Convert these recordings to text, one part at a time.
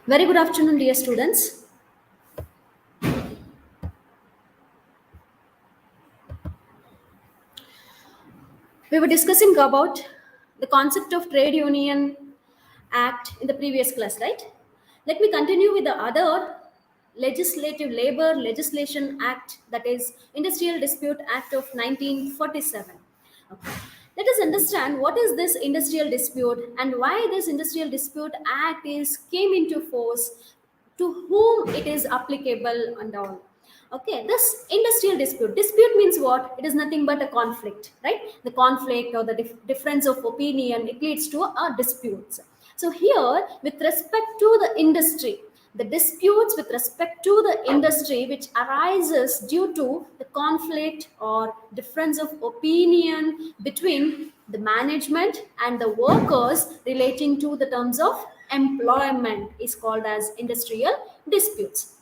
Very good afternoon, dear students. We were discussing about the concept of trade union act in the previous class, right? Let me continue with the other legislative labor legislation act, that is Industrial Dispute Act of 1947. Okay. Let us understand what is this industrial dispute and why this Industrial Dispute Act is came into force, to whom it is applicable and all. Okay, this industrial dispute means what? It is nothing but a conflict, right? The conflict or the difference of opinion, it leads to a dispute. So here, with respect to the industry, the disputes with respect to the industry which arises due to the conflict or difference of opinion between the management and the workers relating to the terms of employment is called as industrial disputes.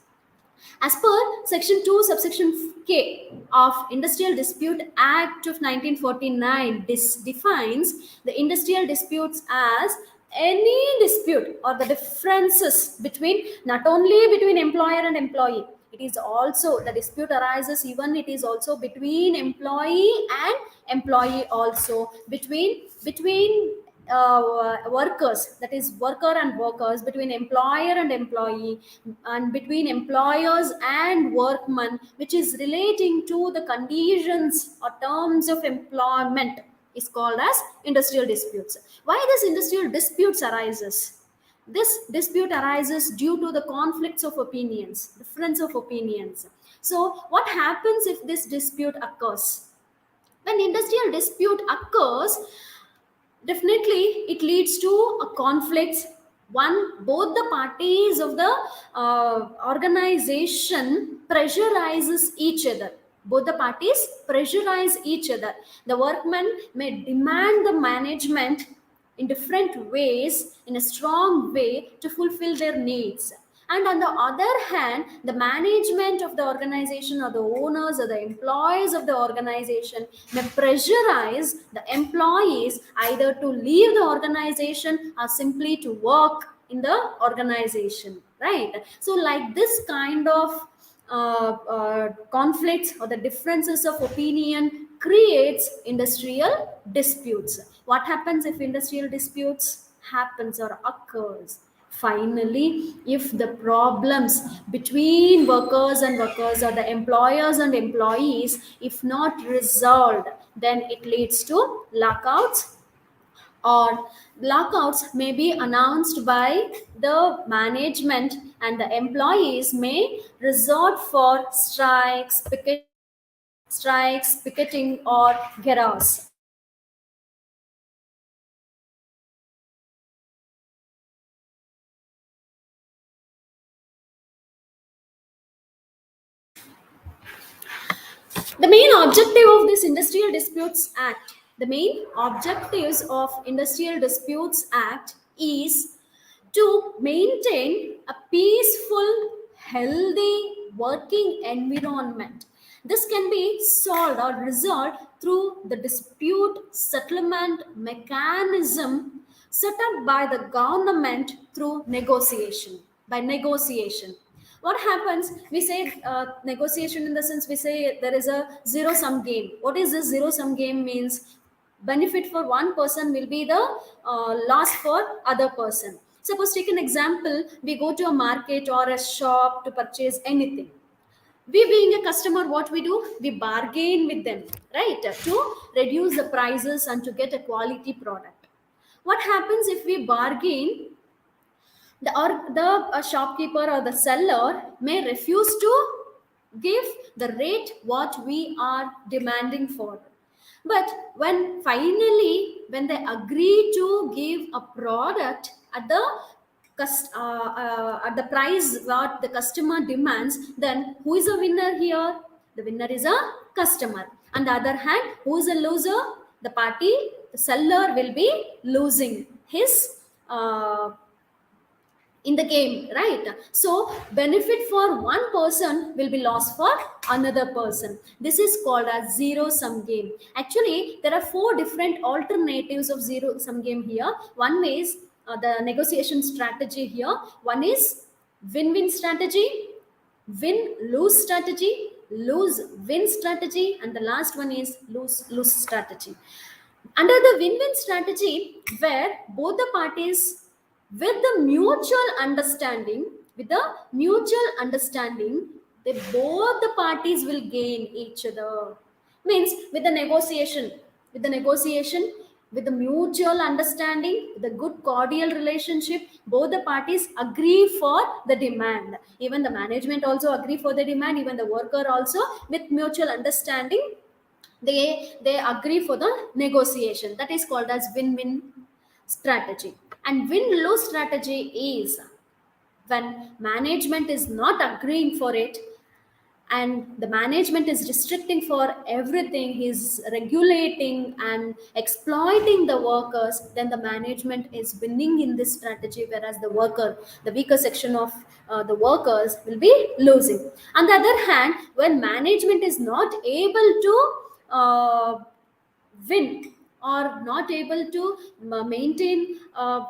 As per Section 2, subsection K of Industrial Dispute Act of 1949, this defines the industrial disputes as any dispute or the differences between, not only between employer and employee, it is also the dispute arises, even it is also between employee and employee, also between workers, that is worker and workers, between employer and employee, and between employers and workmen, which is relating to the conditions or terms of employment, is called as industrial disputes. Why this industrial disputes arises? This dispute arises due to the conflicts of opinions, difference of opinions. So what happens if this dispute occurs? When industrial dispute occurs, definitely it leads to a conflict. One, both the parties of the organization pressurizes each other. Both the parties pressurize each other. The workmen may demand the management in different ways, in a strong way, to fulfill their needs. And on the other hand, the management of the organization or the owners or the employees of the organization may pressurize the employees either to leave the organization or simply to work in the organization, right? So like this kind of conflicts or the differences of opinion creates industrial disputes. What happens if industrial disputes happens or occurs? Finally, if the problems between workers and workers or the employers and employees, if not resolved, then it leads to lockouts, or lockouts may be announced by the management, and the employees may resort for strikes, picketing, or garage. The main objective of this Industrial Disputes Act, the main objectives of Industrial Disputes Act is to maintain a peaceful, healthy working environment. This can be solved or resolved through the dispute settlement mechanism set up by the government through negotiation. By negotiation, what happens? We say negotiation in the sense, we say there is a zero sum game. What is this zero sum game means? Benefit for one person will be the loss for other person. Suppose, take an example, we go to a market or a shop to purchase anything. We being a customer, what we do? We bargain with them, right, to reduce the prices and to get a quality product. What happens if we bargain? The shopkeeper or the seller may refuse to give the rate what we are demanding for. But when they agree to give a product at the at the price what the customer demands, then who is a winner here? The winner is a customer. On the other hand, who is a loser? The party, the seller, will be losing his in the game, right? So benefit for one person will be lost for another person. This is called as zero sum game. Actually, there are four different alternatives of zero sum game here. One is the negotiation strategy here. One is win-win strategy, win-lose strategy, lose-win strategy, and the last one is lose-lose strategy. Under the win-win strategy, where both the parties with the mutual understanding, with the mutual understanding, they both the parties will gain each other. Means with the negotiation, with the negotiation, with the mutual understanding, with the good cordial relationship, both the parties agree for the demand. Even the management also agree for the demand, even the worker also, with mutual understanding, they agree for the negotiation. That is called as win-win strategy. And win-lose strategy is when management is not agreeing for it, and the management is restricting for everything, he's regulating and exploiting the workers, then the management is winning in this strategy, whereas the weaker section of the workers will be losing. On the other hand, when management is not able to win, or not able to maintain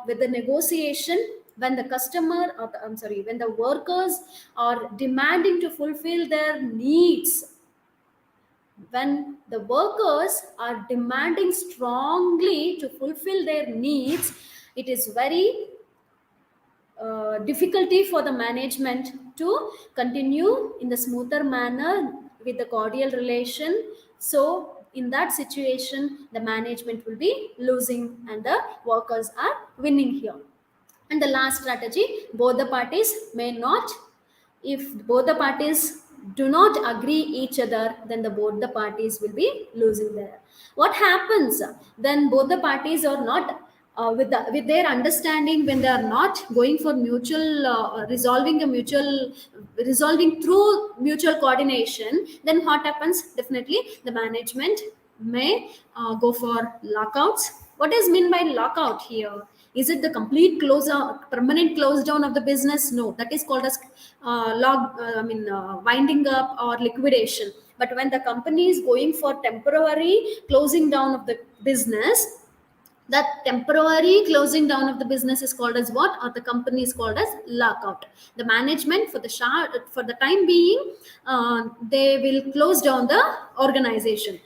with the negotiation, when the customer, or I'm sorry, when the workers are demanding to fulfill their needs, when the workers are demanding strongly to fulfill their needs, it is very difficulty for the management to continue in the smoother manner with the cordial relation. So in that situation, the management will be losing and the workers are winning here. And the last strategy, both the parties may not, if both the parties do not agree each other, then the both the parties will be losing there. What happens then? Both the parties are not with their understanding, when they are not going for mutual resolving through mutual coordination, then what happens? Definitely the management may go for lockouts. What is mean by lockout here? Is it the complete permanent close down of the business? No, that is called as winding up or liquidation. But when the company is going for temporary closing down of the business, that temporary closing down of the business is called as what? Or the company is called as lockout. The management for the time being, they will close down the organization.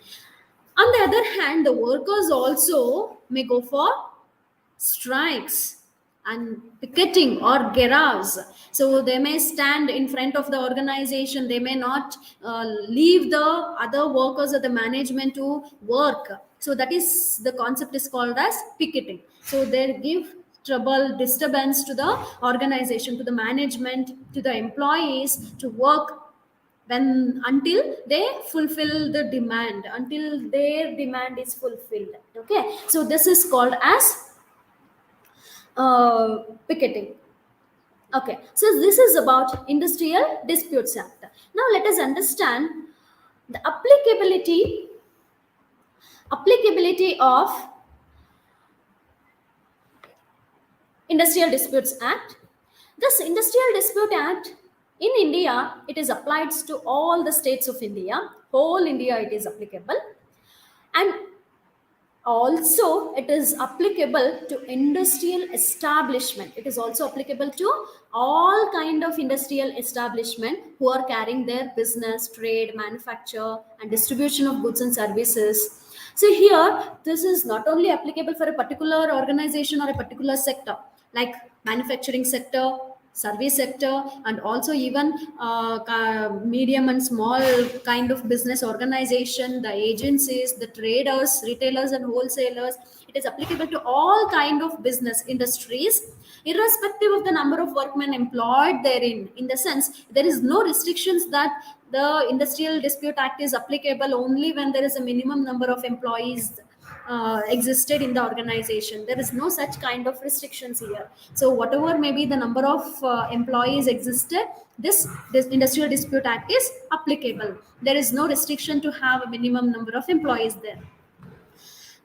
On the other hand, the workers also may go for strikes and picketing or garage. So they may stand in front of the organization, they may not leave the other workers or the management to work. So that is the concept is called as picketing. So they give trouble, disturbance to the organization, to the management, to the employees to work, when until they fulfill the demand, until their demand is fulfilled. Okay, so this is called as picketing. Okay, so this is about Industrial Disputes Act. Now let us understand the applicability of Industrial Disputes Act. This Industrial Dispute Act in India, it is applied to all the states of India, whole India it is applicable, and also it is applicable to industrial establishment. It is also applicable to all kind of industrial establishment who are carrying their business, trade, manufacture and distribution of goods and services. So here this is not only applicable for a particular organization or a particular sector, like manufacturing sector, service sector, and also even medium and small kind of business organization, the agencies, the traders, retailers and wholesalers. It is applicable to all kind of business industries, irrespective of the number of workmen employed therein. In the sense, there is no restrictions that the Industrial Dispute Act is applicable only when there is a minimum number of employees existed in the organization. There is no such kind of restrictions here. So whatever may be the number of employees existed, this Industrial Dispute Act is applicable. There is no restriction to have a minimum number of employees there.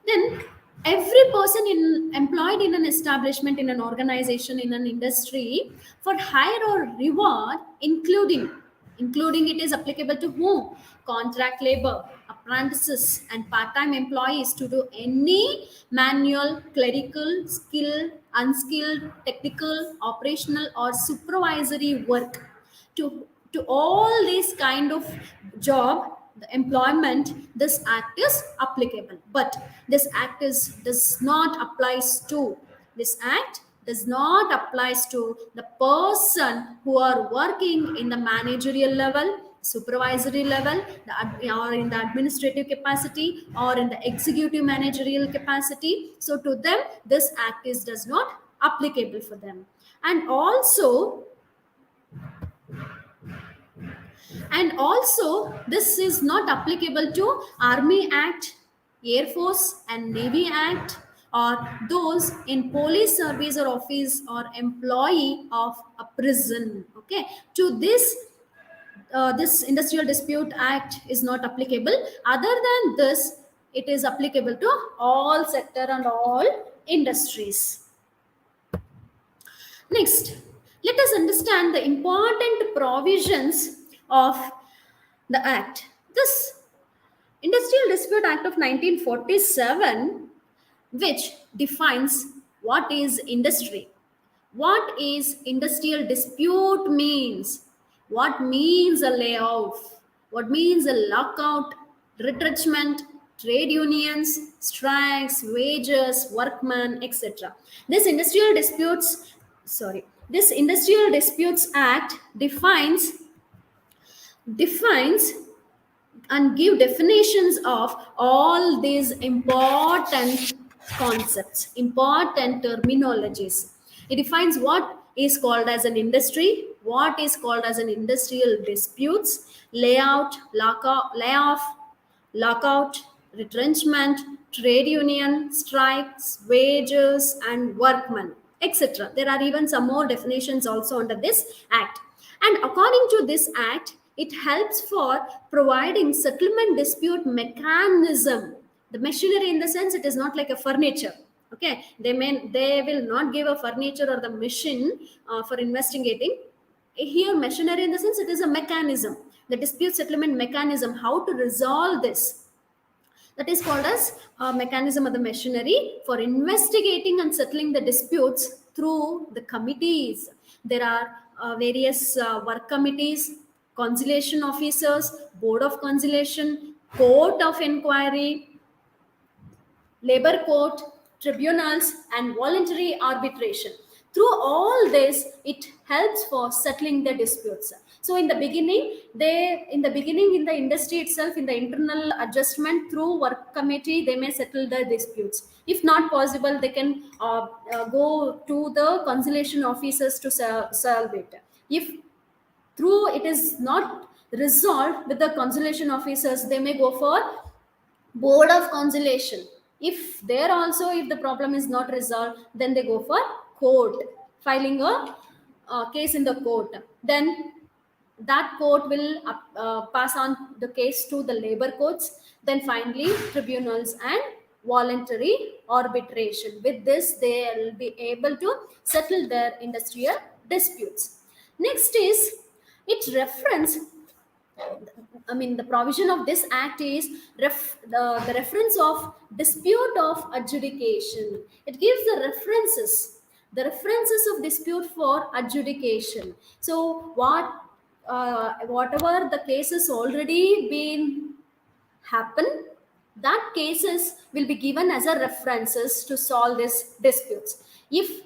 Then every person employed in an establishment, in an organization, in an industry, for hire or reward, including including it is applicable to whom? Contract labor, apprentices, and part-time employees to do any manual, clerical, skilled, unskilled, technical, operational, or supervisory work. To all these kind of job, the employment, this act is applicable. But this act is does not applies to this act does not applies to the person who are working in the managerial level, supervisory level, or in the administrative capacity, or in the executive managerial capacity. So to them, this act is does not applicable for them. And also this is not applicable to Army Act, Air Force and Navy Act, or those in police service or office or employee of a prison. Okay, to this Industrial Dispute Act is not applicable. Other than this, it is applicable to all sector and all industries. Next, let us understand the important provisions of the Act. This Industrial Dispute Act of 1947, which defines what is industry, what is industrial dispute means, what means a layoff, what means a lockout, retrenchment, trade unions, strikes, wages, workmen, etc. This this Industrial Disputes Act defines and give definitions of all these important concepts, important terminologies. It defines what is called as an industry, what is called as an industrial disputes, layoff, lockout, retrenchment, trade union, strikes, wages, and workmen, etc. There are even some more definitions also under this act. And according to this act, it helps for providing settlement dispute mechanism. The machinery, in the sense, it is not like a furniture. Okay, they will not give a furniture or the machine for investigating. Here, machinery, in the sense, it is a mechanism, the dispute settlement mechanism, how to resolve this, that is called as a mechanism of the machinery for investigating and settling the disputes through the committees. There are various work committees, conciliation officers, board of conciliation, court of inquiry, labor court, tribunals, and voluntary arbitration. Through all this, it helps for settling the disputes. So in the beginning, in the industry itself, in the internal adjustment through work committee, they may settle the disputes. If not possible, they can go to the conciliation officers to solve it. If through it is not resolved with the conciliation officers, they may go for board of conciliation. If there also, if the problem is not resolved, then they go for court, filing a case in the court. Then that court will pass on the case to the labor courts, then finally tribunals and voluntary arbitration. With this, they will be able to settle their industrial disputes. Next is it reference, the provision of this act is the reference of dispute of adjudication. It gives the references of dispute for adjudication. So whatever the cases already been happen, that cases will be given as a references to solve these disputes. If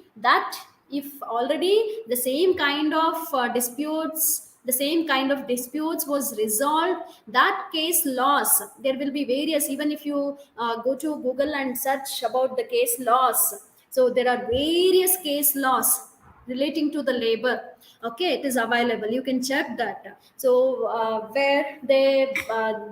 already the same kind of disputes was resolved, that case laws, there will be various, even if you go to Google and search about the case laws, so there are various case laws relating to the labor. Okay, it is available, you can check that. So where they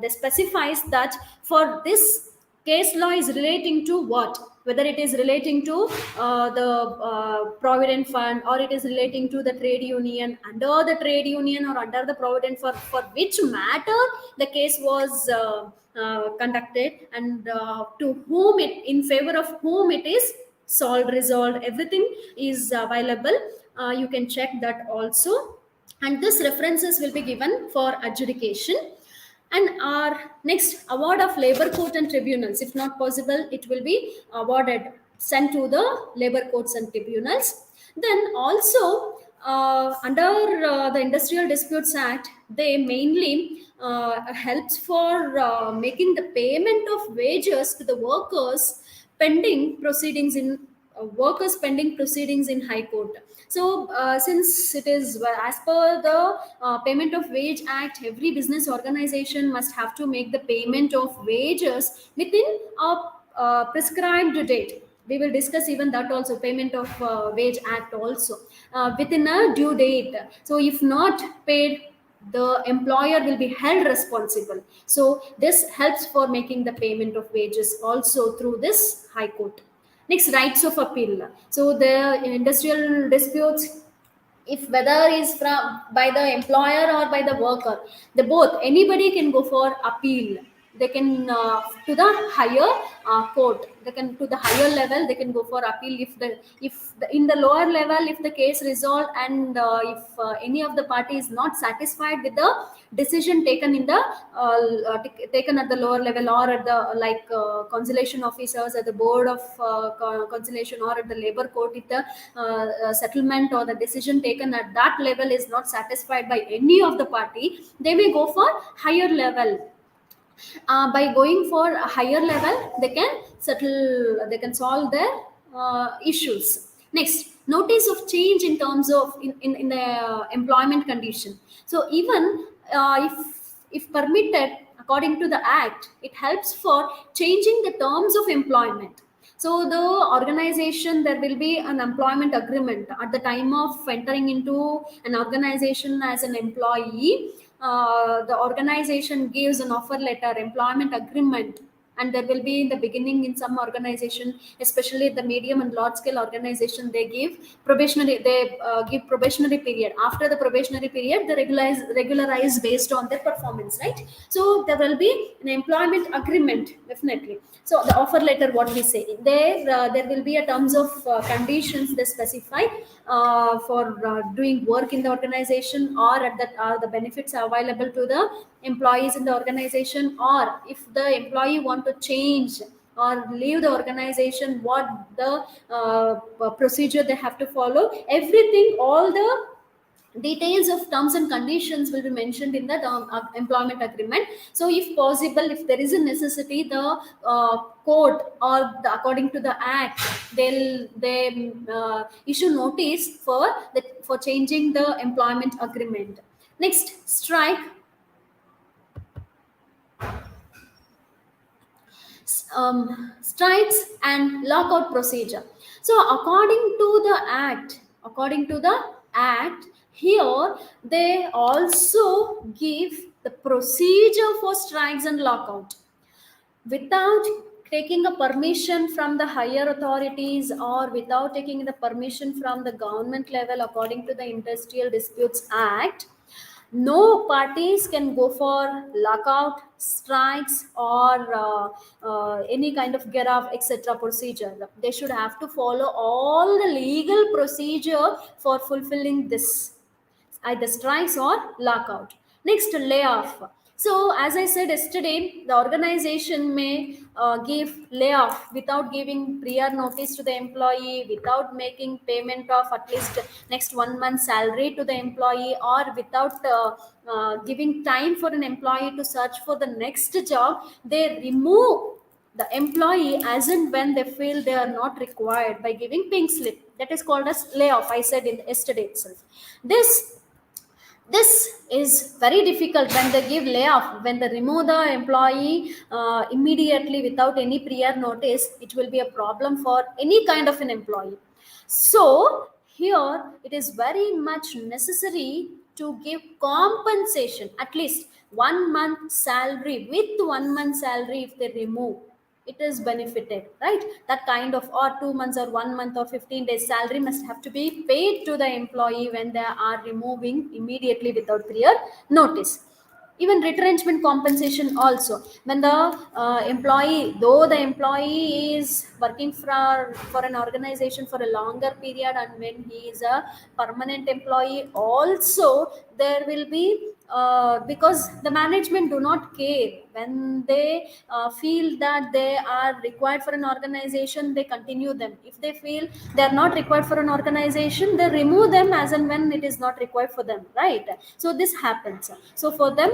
specifies that for this case law is relating to what, whether it is relating to the provident fund, or it is relating to the trade union, under the trade union or under the provident, for which matter the case was conducted, and to whom it, in favor of whom it is resolved, everything is available. You can check that also. and this references will be given for adjudication. And our next award of labor court and tribunals, if not possible, it will be awarded, sent to the labor courts and tribunals. Then also, under the Industrial Disputes Act, they mainly helps for making the payment of wages to the workers pending proceedings in workers pending proceedings in High Court. So, since it is as per the Payment of Wage Act, every business organization must have to make the payment of wages within a prescribed date. We will discuss even that also, Payment of Wage Act also, within a due date. So, if not paid, the employer will be held responsible. So, this helps for making the payment of wages also through this High Court. Next, rights of appeal. So the industrial disputes, if whether is from by the employer or by the worker, the both, anybody can go for appeal. They can to the higher court. They can to the higher level. They can go for appeal if in the lower level, if the case resolved, and if any of the party is not satisfied with the decision taken in the taken at the lower level, or at the like conciliation officers at the board of conciliation, or at the labor court, if the settlement or the decision taken at that level is not satisfied by any of the party, they may go for higher level. By going for a higher level, they can settle, they can solve their issues. Next, notice of change in terms of in the employment condition. So even if permitted according to the act, it helps for changing the terms of employment. So the organization, there will be an employment agreement at the time of entering into an organization as an employee. The organization gives an offer letter, employment agreement, and there will be in the beginning in some organization, especially the medium and large scale organization, they give probationary. They give probationary period. After the probationary period, they regularize based on their performance, right? So there will be an employment agreement definitely. So the offer letter, what we say there, there will be a terms of conditions they specify for doing work in the organization, or at that the benefits are available to the employees in the organization, or if the employee want to change or leave the organization, what the procedure they have to follow, everything, all the details of terms and conditions will be mentioned in the employment agreement. So if possible, if there is a necessity, the court or according to the act, they issue notice for for changing the employment agreement. Next, strikes and lockout procedure. So according to the act, here they also give the procedure for strikes and lockout without taking a permission from the higher authorities, or without taking the permission from the government level. According to the Industrial Disputes Act, no parties can go for lockout, strikes, or any kind of get off etc procedure. They should have to follow all the legal procedure for fulfilling this, either strikes or lockout. Next, layoff. So, as I said yesterday, the organization may give layoff without giving prior notice to the employee, without making payment of at least next 1 month salary to the employee, or without giving time for an employee to search for the next job. They remove the employee as and when they feel they are not required by giving pink slip. That is called as layoff. I said in yesterday itself. This is very difficult when they give layoff, when they remove the employee immediately without any prior notice. It will be a problem for any kind of an employee. So here it is very much necessary to give compensation, at least 1 month salary. With 1 month salary, if they remove, it is benefited, right? That kind of, or 2 months or 1 month or 15 days salary must have to be paid to the employee when they are removing immediately without prior notice. Even retrenchment compensation also, when the employee, though the employee is working for an organization for a longer period, and when he is a permanent employee also, there will be because the management do not care when they feel that they are required for an organization, they continue them. If they feel they are not required for an organization, they remove them as and when it is not required for them, right? So this happens. So for them,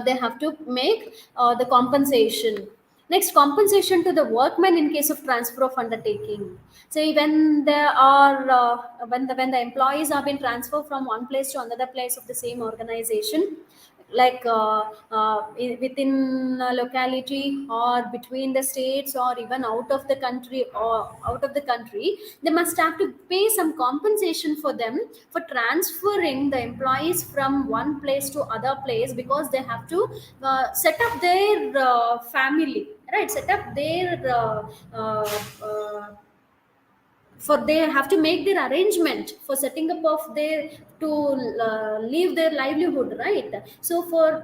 they have to make the compensation. Next, compensation to the workmen in case of transfer of undertaking. Say when there are when the employees have been transferred from one place to another place of the same organization, like within a locality or between the states or even out of the country, they must have to pay some compensation for them for transferring the employees from one place to other place, because they have to set up their family, right? Set up their uh, for they have to make their arrangement for setting up of their to leave their livelihood, right? So for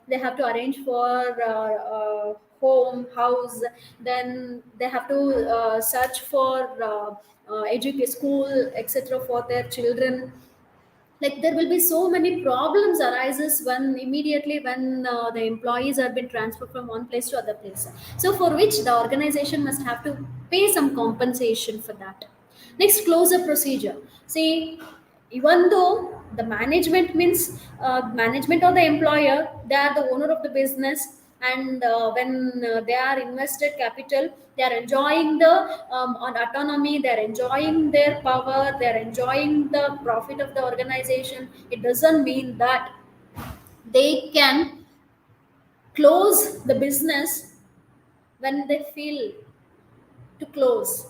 they have to arrange for home house, then they have to search for educate school etc for their children. Like there will be so many problems arises when immediately when the employees have been transferred from one place to other place, so for which the organization must have to pay some compensation for that. Next, closure procedure. See, even though the management means management or the employer, they are the owner of the business, and when they are invested capital, they are enjoying the on autonomy, they are enjoying their power, they are enjoying the profit of the organization. It doesn't mean that they can close the business when they feel to close.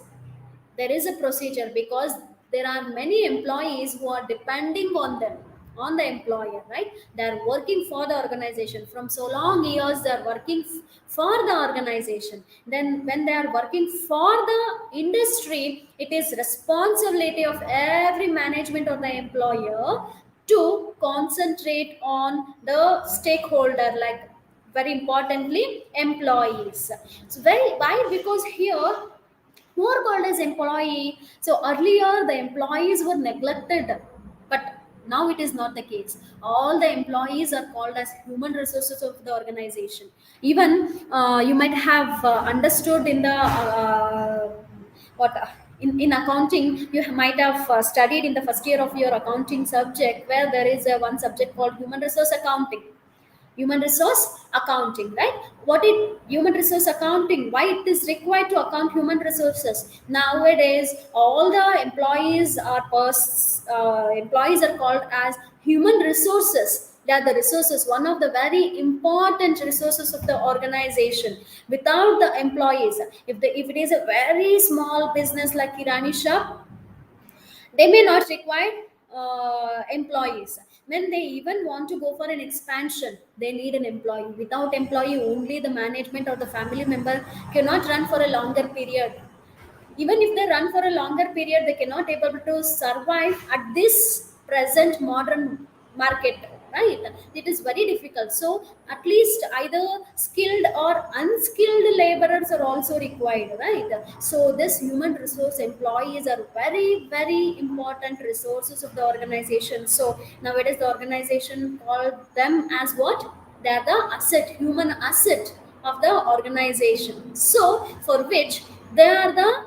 There is a procedure, because there are many employees who are depending on them, on the employer, right? They are working for the organization from so long years, they are working for the organization. Then when they are working for the industry, it is responsibility of every management or the employer to concentrate on the stakeholder, like very importantly employees. So why? Because here who are called as employee. So earlier the employees were neglected, but now it is not the case. All the employees are called as human resources of the organization. Even you might have understood in the what in accounting, you might have studied in the first year of your accounting subject, where there is a one subject called human resource accounting. Human resource accounting, right? What it human resource accounting, why it is required to account human resources? Nowadays all the employees are called as human resources. They are the resources, one of the very important resources of the organization. Without the employees, if it is a very small business like kirani shop, they may not require employees. When they even want to go for an expansion, they need an employee. Without employee, only the management or the family member cannot run for a longer period. Even if they run for a longer period, they cannot able to survive at this present modern market, right? It is very difficult. So at least either skilled or unskilled laborers are also required, right? So this human resource employees are very very important resources of the organization. So nowadays the organization call them as what? They are the asset, human asset of the organization. So for which they are the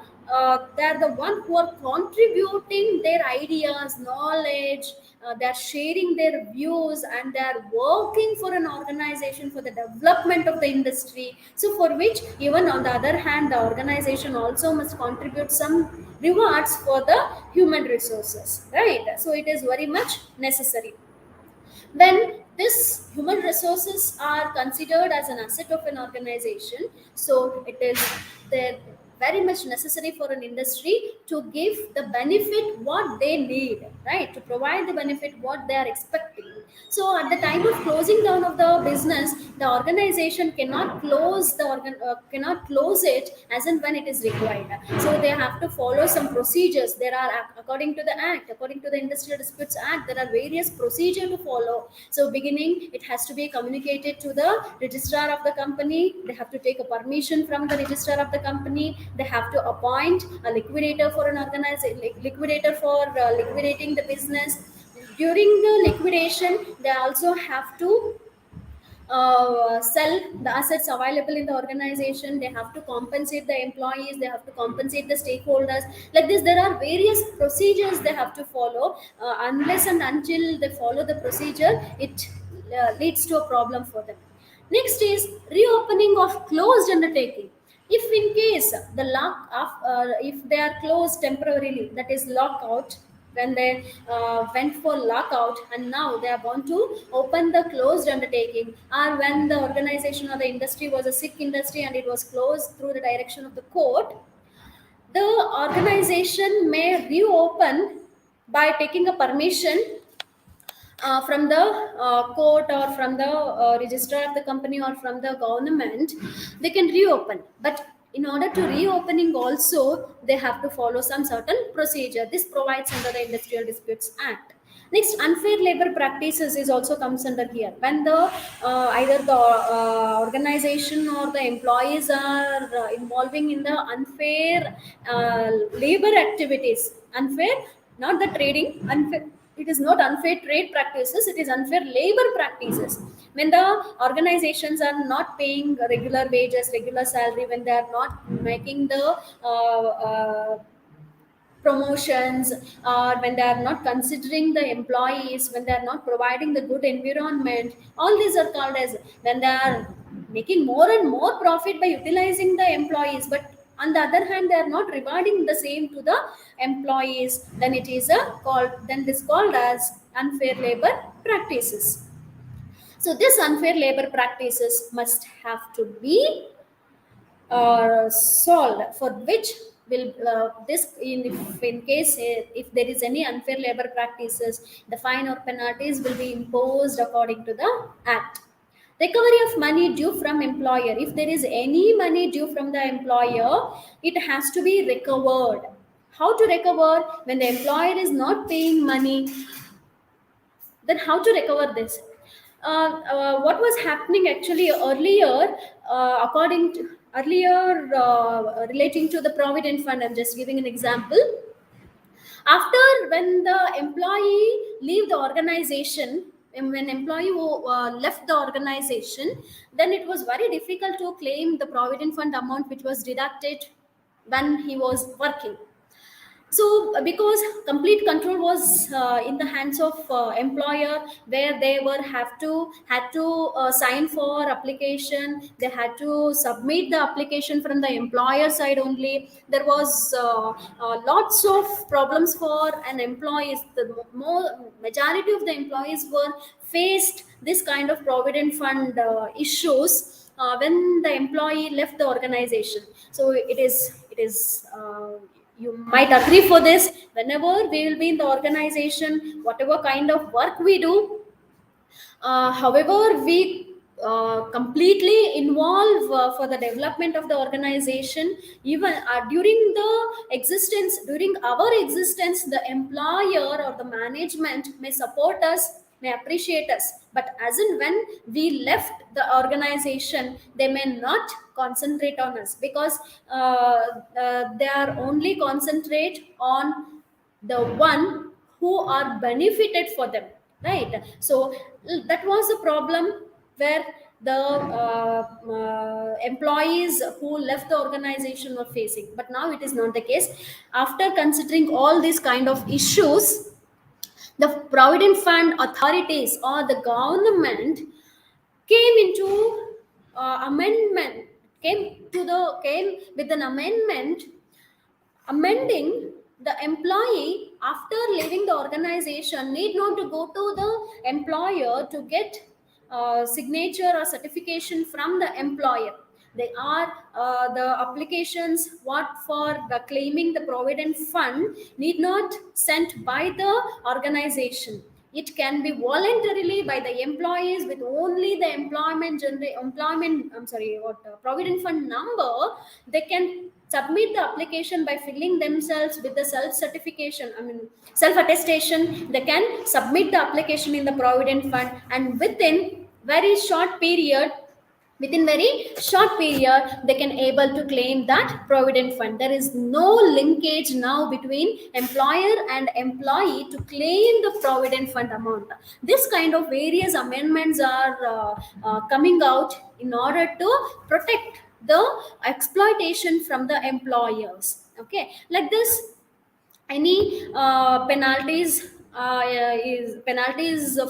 one who are contributing their ideas, knowledge. They are sharing their views, and they are working for an organization for the development of the industry. So for which, even on the other hand, the organization also must contribute some rewards for the human resources, right? So it is very much necessary. When this human resources are considered as an asset of an organization, so it is the very much necessary for an industry to give the benefit what they need, right? To provide the benefit what they are expecting. So at the time of closing down of the business, the organization cannot close it as and when it is required. So they have to follow some procedures. There are, according to the act, according to the Industrial Disputes Act, there are various procedure to follow. So beginning, it has to be communicated to the registrar of the company. They have to take a permission from the registrar of the company. They have to appoint a liquidator for an organization, liquidator for liquidating the business. During the liquidation, they also have to sell the assets available in the organization. They have to compensate the employees, they have to compensate the stakeholders. Like this, there are various procedures they have to follow. Unless and until they follow the procedure, it leads to a problem for them. Next is reopening of closed undertaking. If in case the if they are closed temporarily, that is lockout, when they went for lockout and now they are bound to open the closed undertaking, or when the organization or the industry was a sick industry and it was closed through the direction of the court, the organization may reopen by taking a permission from the court or from the registrar of the company or from the government. They can reopen, but in order to reopening also, they have to follow some certain procedure. This provides under the Industrial Disputes Act. Next, unfair labor practices is also comes under here. When the either the organization or the employees are involving in the unfair labor activities. Unfair, not the trading. Unfair, it is not unfair trade practices, it is unfair labor practices. When the organizations are not paying regular wages, regular salary, when they are not making the promotions, or when they are not considering the employees, when they are not providing the good environment, all these are called as, when they are making more and more profit by utilizing the employees, but on the other hand they are not rewarding the same to the employees, then it is a called, then this called as unfair labor practices. So this unfair labor practices must have to be solved, for which will this in case if there is any unfair labor practices, the fine or penalties will be imposed according to the act. Recovery of money due from employer. If there is any money due from the employer, it has to be recovered. How to recover? When the employer is not paying money, then how to recover this? What was happening actually earlier, according to earlier, relating to the provident fund, I'm just giving an example. After, when the employee leave the organization, and when employee who, left the organization, then it was very difficult to claim the provident fund amount which was deducted when he was working. So because complete control was in the hands of employer, where they were have to had to sign for application, they had to submit the application from the employer side only. There was lots of problems for an employees. The more majority of the employees were faced this kind of provident fund issues when the employee left the organization. So it is you might agree for this, whenever we will be in the organization, whatever kind of work we do, however we completely involve for the development of the organization, even during our existence, the employer or the management may support us, may appreciate us, but as in when we left the organization, they may not concentrate on us, because they are only concentrate on the one who are benefited for them, right? So that was a problem where the employees who left the organization were facing, but now it is not the case. After considering all these kind of issues, the provident fund authorities or the government came into amendment came with an amendment, amending the employee after leaving the organization need not to go to the employer to get signature or certification from the employer. They are the applications what for the claiming the provident fund need not sent by the organization. it can be voluntarily by the employees with only the employment, I'm sorry, what provident fund number. They can submit the application by filling themselves with the self certification, I mean self attestation. They can submit the application in the provident fund, and within very short period they can able to claim that provident fund. There is no linkage now between employer and employee to claim the provident fund amount. This kind of various amendments are coming out in order to protect the exploitation from the employers. Okay, like this, any penalties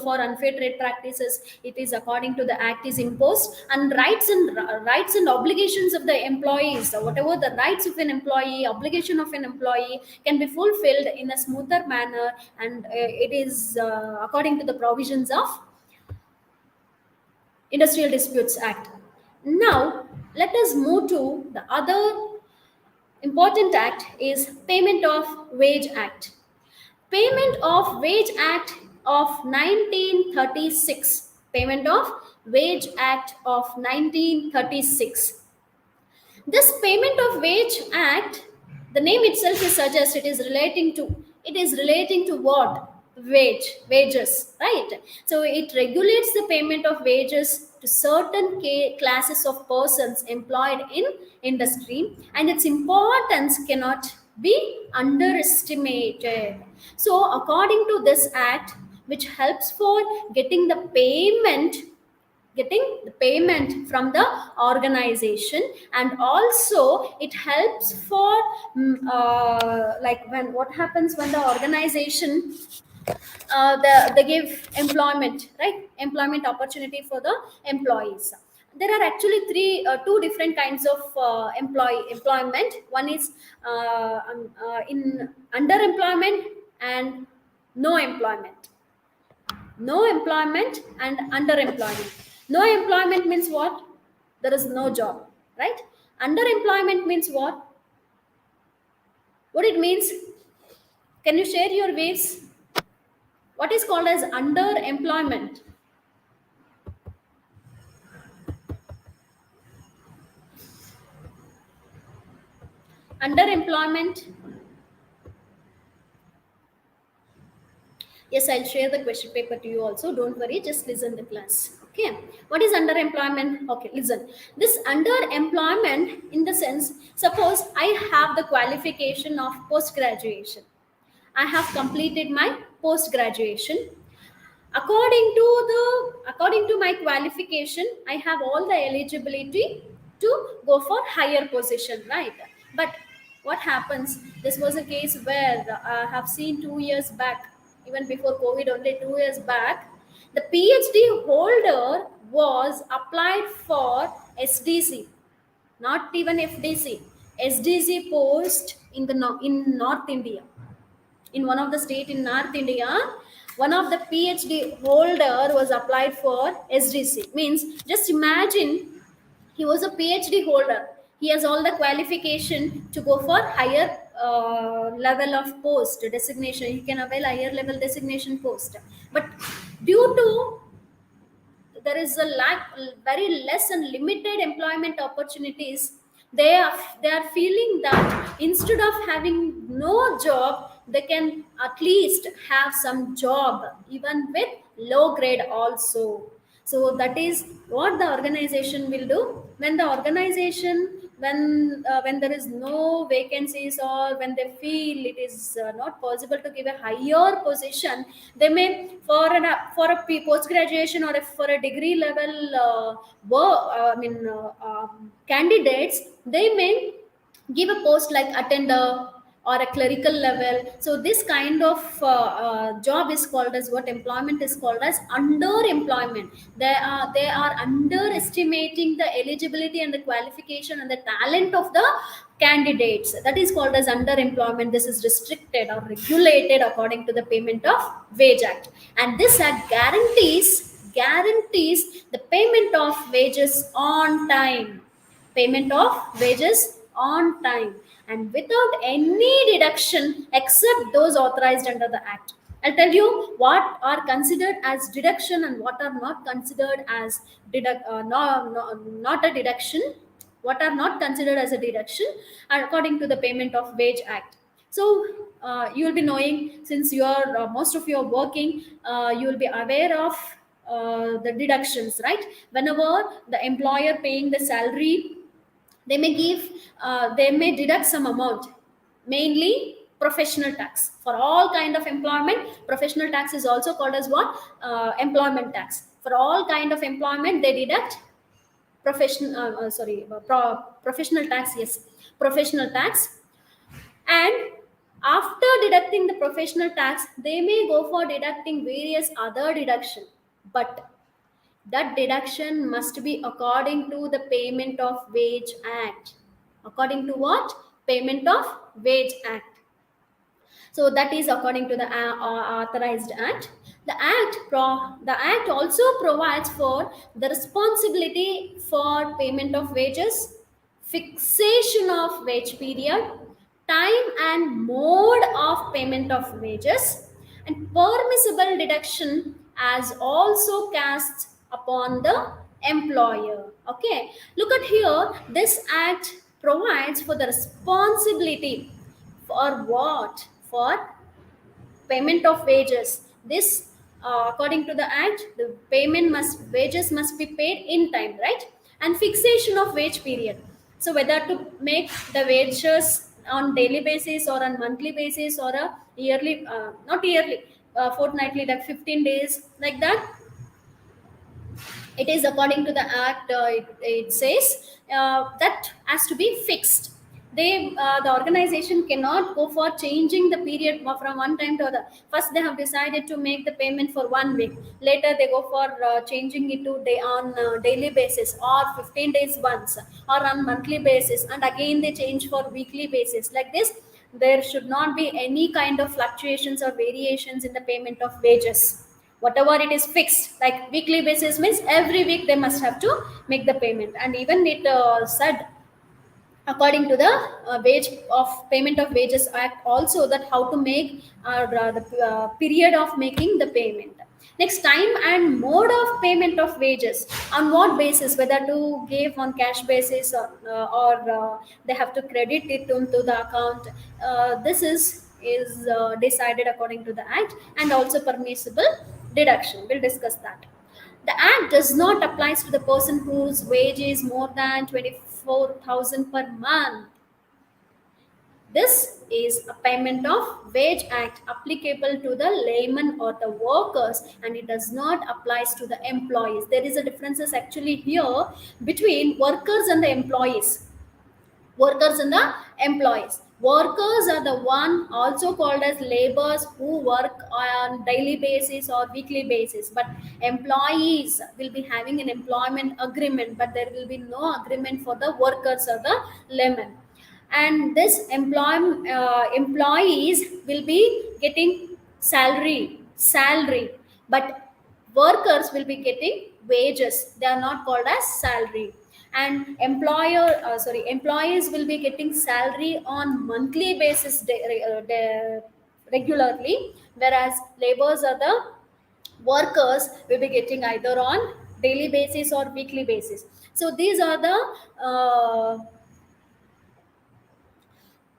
for unfair trade practices, it is according to the act is imposed, and rights and obligations of the employees, whatever the rights of an employee, obligation of an employee, can be fulfilled in a smoother manner, and it is according to the provisions of Industrial Disputes Act. Now let us move to the other important act is Payment of Wage Act. Payment of Wage Act of 1936. Payment of Wage Act of 1936. This Payment of Wage Act, the name itself is suggests it is relating to what? Wages, right? So it regulates the payment of wages to certain classes of persons employed in industry, and its importance cannot be underestimated. So according to this act, which helps for getting the payment from the organization, and also it helps for like when what happens when the organization they give employment, right? Employment opportunity for the employees. There are actually two different kinds of employment. One is in underemployment and no employment. No employment and underemployment. No employment means what? There is no job, right? Underemployment means what it means? Can you share your ways? What is called as underemployment? Underemployment. Yes, I'll share the question paper to you also. Don't worry, just listen the class. Okay. What is underemployment? Okay, listen. This underemployment, in the sense, suppose I have the qualification of post graduation. I have completed my post graduation. According to my qualification, I have all the eligibility to go for higher position, right? But what happens, this was a case where I have seen 2 years back, even before COVID, only 2 years back, the PhD holder was applied for SDC, not even FDC, SDC post in in North India, in one of the state in North India. One of the PhD holder was applied for SDC. Means, just imagine, he was a PhD holder. He has all the qualification to go for higher level of post designation. He can avail higher level designation post. But due to there is a very less and limited employment opportunities, they are feeling that instead of having no job, they can at least have some job even with low grade also. So that is what the organization will do. When the organization, when there is no vacancies, or when they feel it is not possible to give a higher position, they may, post graduation, or if for a degree level candidates, they may give a post like attender or a clerical level. So this kind of job is called as what? Employment is called as underemployment. They are underestimating the eligibility and the qualification and the talent of the candidates. That is called as underemployment. This is restricted or regulated according to the Payment of Wage Act, and this act guarantees the payment of wages on time. Payment of wages on time and without any deduction except those authorized under the act. I'll tell you what are considered as deduction and what are not considered as not a deduction, what are not considered as a deduction according to the Payment of Wage Act. So you will be knowing, since you are most of you are working, you will be aware of the deductions, right? Whenever the employer paying the salary, they may give they may deduct some amount, mainly professional tax. For all kind of employment, professional tax is also called as what? Employment tax. For all kind of employment, they deduct professional tax, yes, professional tax. And after deducting the professional tax, they may go for deducting various other deduction, but that deduction must be according to the Payment of Wage Act. According to what? Payment of Wage Act. So that is according to the authorized act. The act also provides for the responsibility for payment of wages, fixation of wage period, time and mode of payment of wages, and permissible deduction as also casts upon the employer. Okay, look at here. This act provides for the responsibility for what? For payment of wages. This, according to the act, the payment must wages must be paid in time, right? And fixation of wage period. So whether to make the wages on daily basis or on monthly basis or a yearly, not yearly, fortnightly, like 15 days, like that, it is according to the act. It says that has to be fixed. The organization cannot go for changing the period from one time to other. First they have decided to make the payment for 1 week, later they go for changing it to day on daily basis, or 15 days once, or on monthly basis, and again they change for weekly basis. Like this, there should not be any kind of fluctuations or variations in the payment of wages. Whatever it is fixed, like weekly basis means every week they must have to make the payment. And even it said, according to the wage of Payment of Wages Act also, that how to make the period of making the payment. Next, time and mode of payment of wages. On what basis? Whether to give on cash basis, or they have to credit it into the account. This is decided according to the act, and also permissible deduction. We'll discuss that. The act does not apply to the person whose wage is more than 24,000 per month. This is a Payment of Wage Act applicable to the layman or the workers, and it does not apply to the employees. There is a differences actually here between workers and the employees. Workers and the employees. Workers are the one also called as laborers who work on daily basis or weekly basis, but employees will be having an employment agreement, but there will be no agreement for the workers or the laymen. And this employees will be getting salary, but workers will be getting wages. They are not called as salary. And employees will be getting salary on monthly basis, regularly, whereas laborers are the workers will be getting either on daily basis or weekly basis. So these are the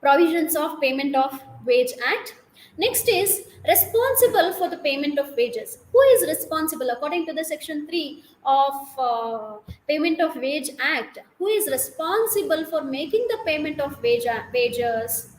provisions of Payment of Wage Act. Next is responsible for the payment of wages. Who is responsible according to the section 3 of Payment of Wage Act? Who is responsible for making the payment of wages?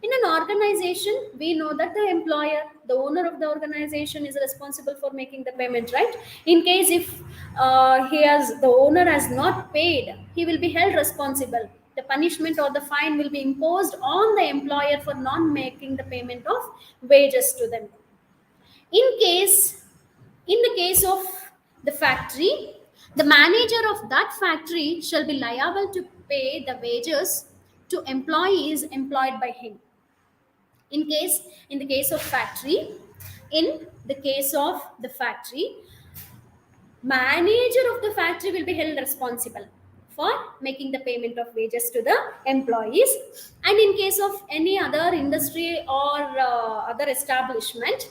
In an organization, we know that the employer, the owner of the organization, is responsible for making the payment, right? In case if the owner has not paid, he will be held responsible. The punishment or the fine will be imposed on the employer for not making the payment of wages to them. In case, in the case of the factory, the manager of that factory shall be liable to pay the wages to employees employed by him. In the case of the factory in the case of the factory, manager of the factory will be held responsible for making the payment of wages to the employees. And in case of any other industry or other establishment,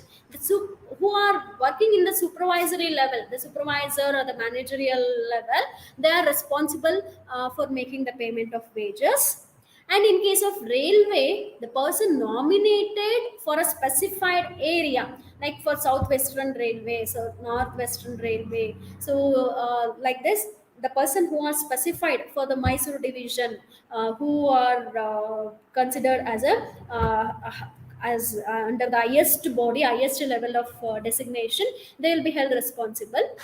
who are working in the supervisory level, the supervisor or the managerial level, they are responsible for making the payment of wages. And in case of railway, the person nominated for a specified area, like for Southwestern Railway, so Northwestern Railway. So, like this, the person who are specified for the Mysore division, who are considered as a under the highest body, highest level of designation, they will be held responsible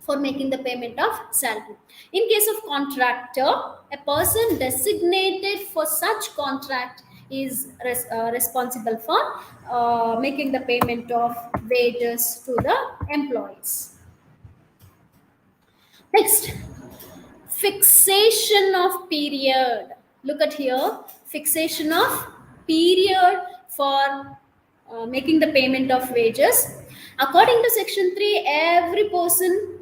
for making the payment of salary. In case of contractor, a person designated for such contract is responsible for making the payment of wages to the employees. Next, fixation of period. Look at here, fixation of period for making the payment of wages. According to section 3, every person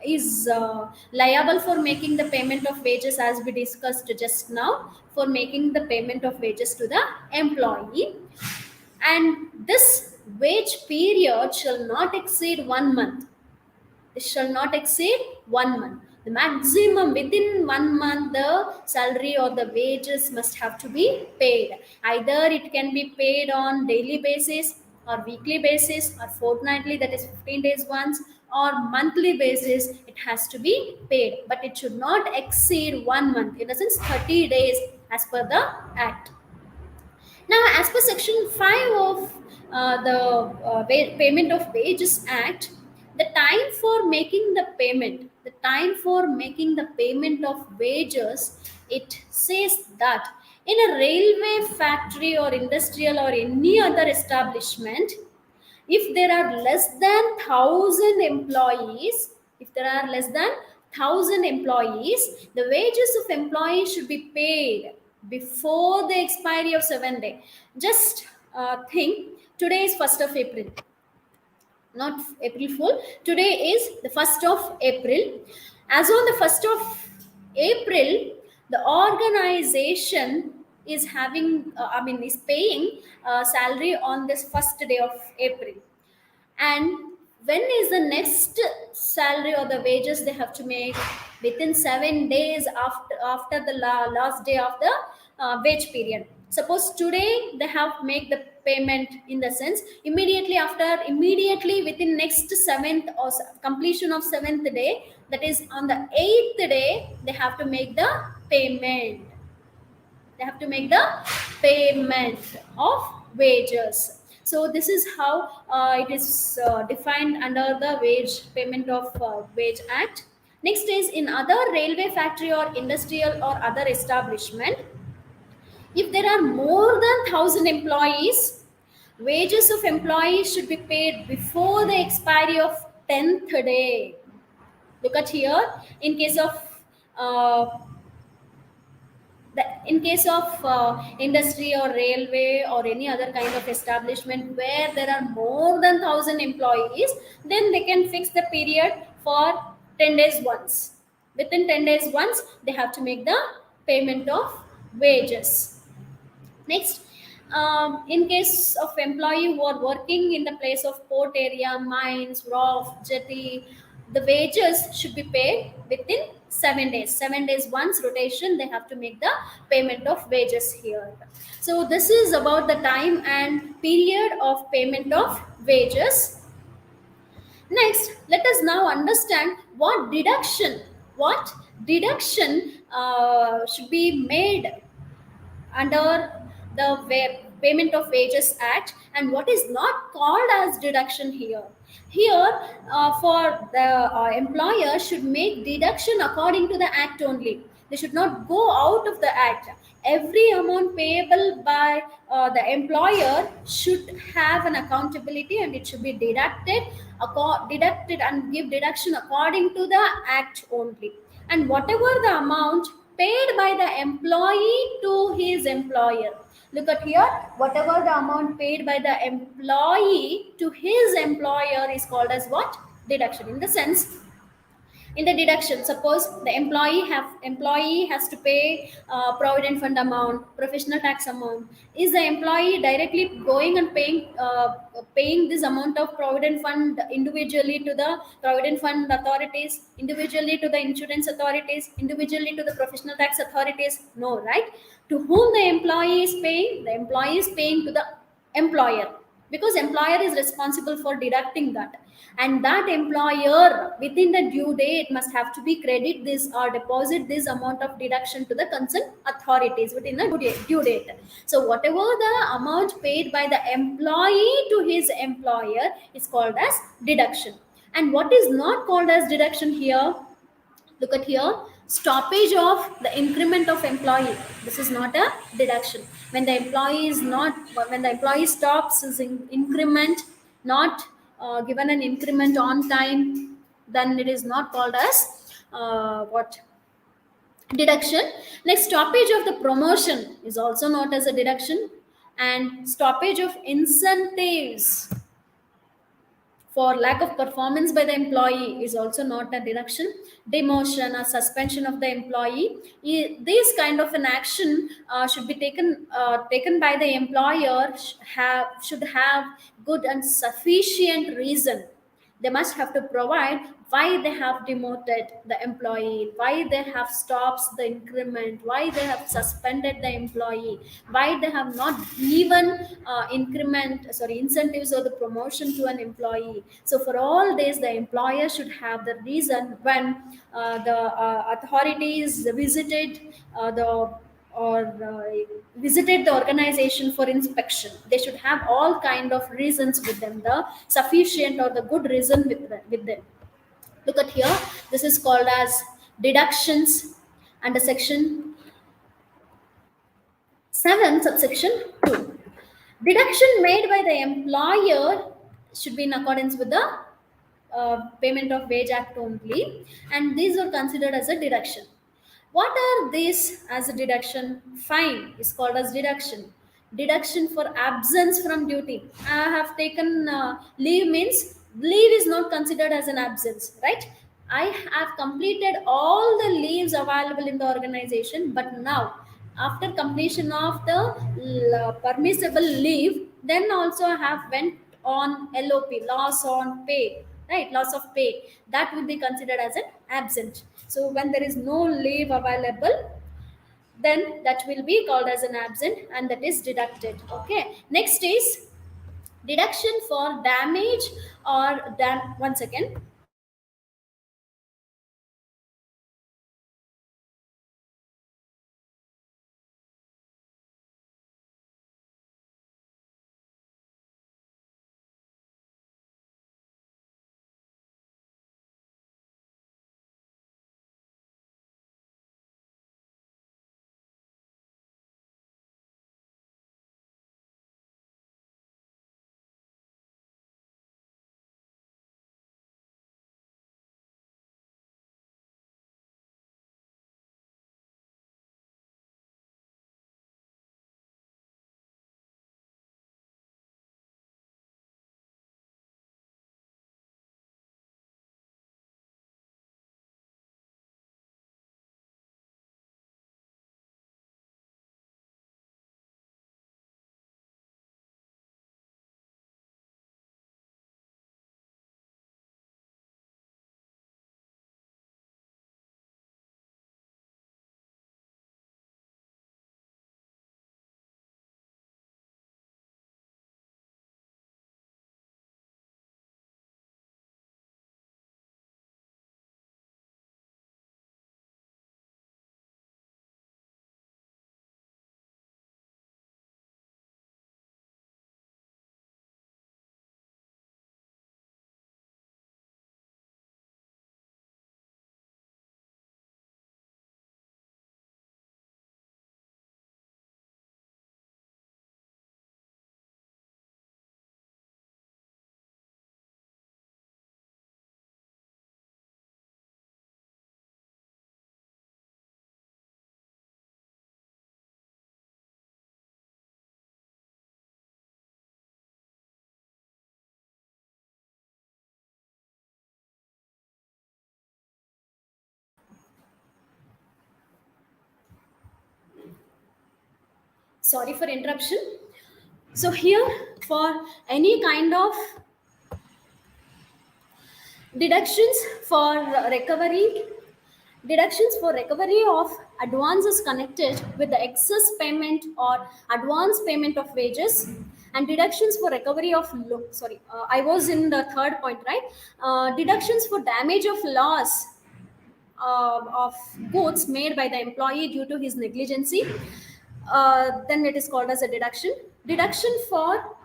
is liable for making the payment of wages, as we discussed just now, for making the payment of wages to the employee. And this wage period shall not exceed 1 month. It shall not exceed 1 month. The maximum within 1 month, the salary or the wages must have to be paid. Either it can be paid on daily basis, or weekly basis, or fortnightly, that is 15 days once, or monthly basis, it has to be paid. But it should not exceed 1 month, in a sense 30 days as per the act. Now, as per Section 5 of the Payment of Wages Act, the time for making the payment of wages, it says that in a railway factory or industrial or any other establishment, if there are less than 1,000 employees, the wages of employees should be paid before the expiry of 7 day. Just think, today is 1st of April, not April Fool. Today is the 1st of April. As on the 1st of April, the organization is is paying salary on this first day of April. And when is the next salary or the wages they have to make? Within 7 days after the last day of the wage period. Suppose today they have make the payment, in the sense immediately within next seventh or completion of seventh day, that is on the eighth day, they have to make the payment. They have to make the payment of wages. So this is how it is defined under the wage payment of wage act. Next is, in other railway factory or industrial or other establishment, if there are more than 1,000 employees, wages of employees should be paid before the expiry of 10th day. Look at here, in case of uh, industry or railway or any other kind of establishment where there are more than 1,000 employees, then they can fix the period for 10 days once. Within 10 days once, they have to make the payment of wages. Next, in case of employee who are working in the place of port area, mines, wharf, jetty, the wages should be paid within 7 days. 7 days once rotation, they have to make the payment of wages here. So this is about the time and period of payment of wages. Next, let us now understand what deduction should be made under the payment of wages act, and what is not called as deduction here. Here, for the employer should make deduction according to the act only. They should not go out of the act. Every amount payable by the employer should have an accountability, and it should be deducted and give deduction according to the act only. And whatever the amount paid by the employee to his employer, look at here, whatever the amount paid by the employee to his employer is called as what? Deduction. In the sense, In the deduction, suppose the employee has to pay provident fund amount, professional tax amount. Is the employee directly going and paying this amount of provident fund individually to the provident fund authorities, individually to the insurance authorities, individually to the professional tax authorities? No, right? To whom the employee is paying? The employee is paying to the employer, because employer is responsible for deducting that. And that employer within the due date must have to be credit this or deposit this amount of deduction to the concerned authorities within the due date. So whatever the amount paid by the employee to his employer is called as deduction. And what is not called as deduction here? Look at here, stoppage of the increment of employee. This is not a deduction. When the employee is not, when the employee stops his increment, not given an increment on time, then it is not called as what, deduction. Next, stoppage of the promotion is also not as a deduction. And stoppage of incentives for lack of performance by the employee is also not a deduction. Demotion or suspension of the employee, this kind of an action should be taken by the employer, should have good and sufficient reason. They must have to provide why they have demoted the employee, why they have stopped the increment, why they have suspended the employee, why they have not given incentives or the promotion to an employee. So for all this, the employer should have the reason. When the authorities visited the or visited the organization for inspection, they should have all kind of reasons with them, the sufficient or the good reason with them. Look at here, this is called as deductions under section 7 subsection 2. Deduction made by the employer should be in accordance with the payment of wage act only, and these are considered as a deduction. What are these as a deduction? Fine is called as deduction. Deduction for absence from duty. I have taken leave, means leave is not considered as an absence, right? I have completed all the leaves available in the organization, but now after completion of the permissible leave, then also I have went on LOP, loss on pay, right? Loss of pay, that would be considered as an absent. So when there is no leave available, then that will be called as an absent, and that is deducted. Okay, next is deduction for damage or one second. Sorry for interruption. So here, for any kind of deductions for recovery, deductions for recovery of advances connected with the excess payment or advance payment of wages, and deductions for recovery of I was in the third point, right? Deductions for damage of loss of goods made by the employee due to his negligence, then it is called as a deduction. Deduction for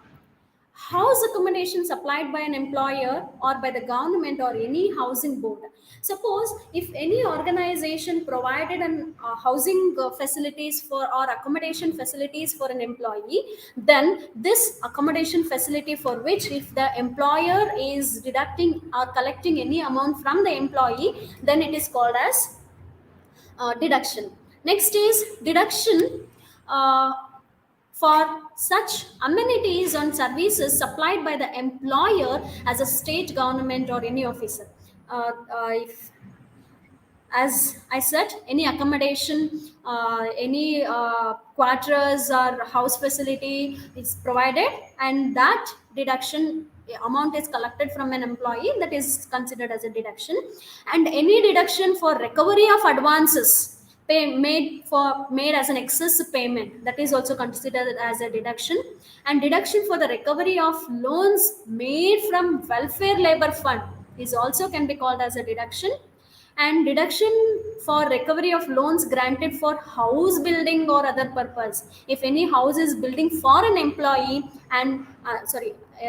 house accommodation supplied by an employer or by the government or any housing board. Suppose if any organization provided an housing facilities for or accommodation facilities for an employee, then this accommodation facility for which if the employer is deducting or collecting any amount from the employee, then it is called as deduction. Next is deduction uh, for such amenities and services supplied by the employer as a state government or any officer. If, as I said, any accommodation, any quarters or house facility is provided, and that deduction amount is collected from an employee, that is considered as a deduction. And any deduction for recovery of advances made as an excess payment, that is also considered as a deduction. And deduction for the recovery of loans made from welfare labor fund is also can be called as a deduction. And deduction for recovery of loans granted for house building or other purpose, if any house is building for an employee and